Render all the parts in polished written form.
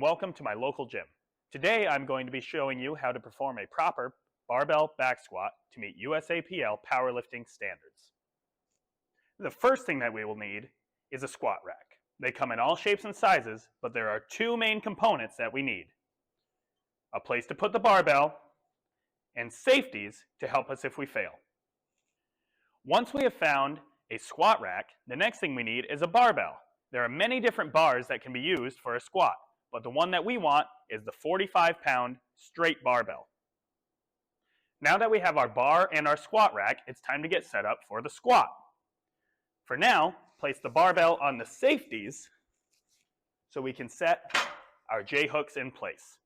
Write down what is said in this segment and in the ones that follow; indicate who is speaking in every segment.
Speaker 1: and welcome to my local gym. Today I'm going to be showing you how to perform a proper barbell back squat to meet USAPL powerlifting standards. The first thing that we will need is a squat rack. They come in all shapes and sizes, but there are two main components that we need. A place to put the barbell and safeties to help us if we fail. Once we have found a squat rack, the next thing we need is a barbell. There are many different bars that can be used for a squat, but the one that we want is the 45-pound straight barbell. Now that we have our bar and our squat rack, it's time to get set up for the squat. For now, place the barbell on the safeties so we can set our J-hooks in place.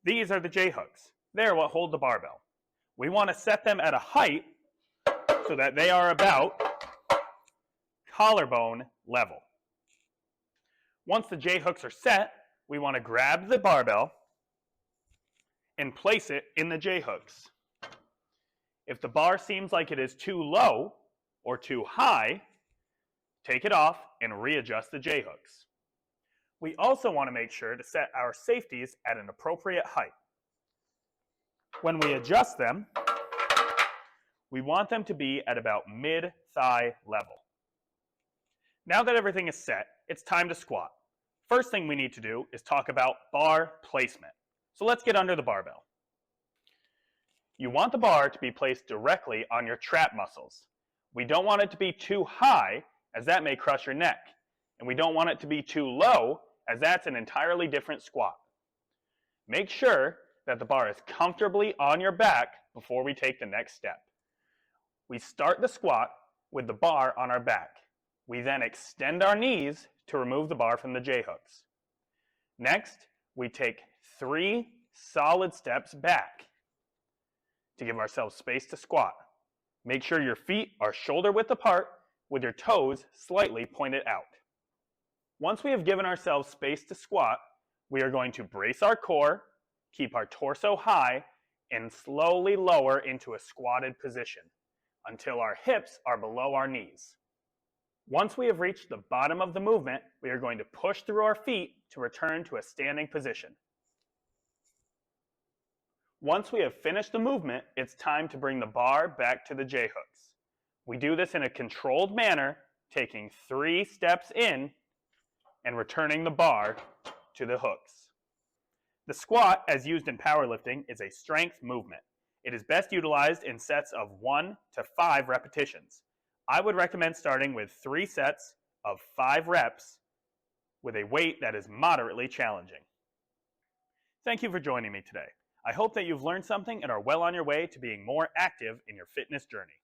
Speaker 1: These are the J-hooks. They're what hold the barbell. We want to set them at a height so that they are about collarbone level. Once the J-hooks are set, we want to grab the barbell and place it in the J-hooks. If the bar seems like it is too low or too high, take it off and readjust the J-hooks. We also want to make sure to set our safeties at an appropriate height. When we adjust them, we want them to be at about mid-thigh level. Now that everything is set, it's time to squat. First thing we need to do is talk about bar placement. So let's get under the barbell. You want the bar to be placed directly on your trap muscles. We don't want it to be too high, as that may crush your neck. And we don't want it to be too low, as that's an entirely different squat. Make sure that the bar is comfortably on your back before we take the next step. We start the squat with the bar on our back. We then extend our knees to remove the bar from the J-hooks. Next, we take 3 solid steps back to give ourselves space to squat. Make sure your feet are shoulder width apart with your toes slightly pointed out. Once we have given ourselves space to squat, we are going to brace our core, keep our torso high, and slowly lower into a squatted position until our hips are below our knees. Once we have reached the bottom of the movement, we are going to push through our feet to return to a standing position. Once we have finished the movement, it's time to bring the bar back to the J-hooks. We do this in a controlled manner, taking 3 steps in and returning the bar to the hooks. The squat, as used in powerlifting, is a strength movement. It is best utilized in sets of 1 to 5 repetitions. I would recommend starting with 3 sets of 5 reps with a weight that is moderately challenging. Thank you for joining me today. I hope that you've learned something and are well on your way to being more active in your fitness journey.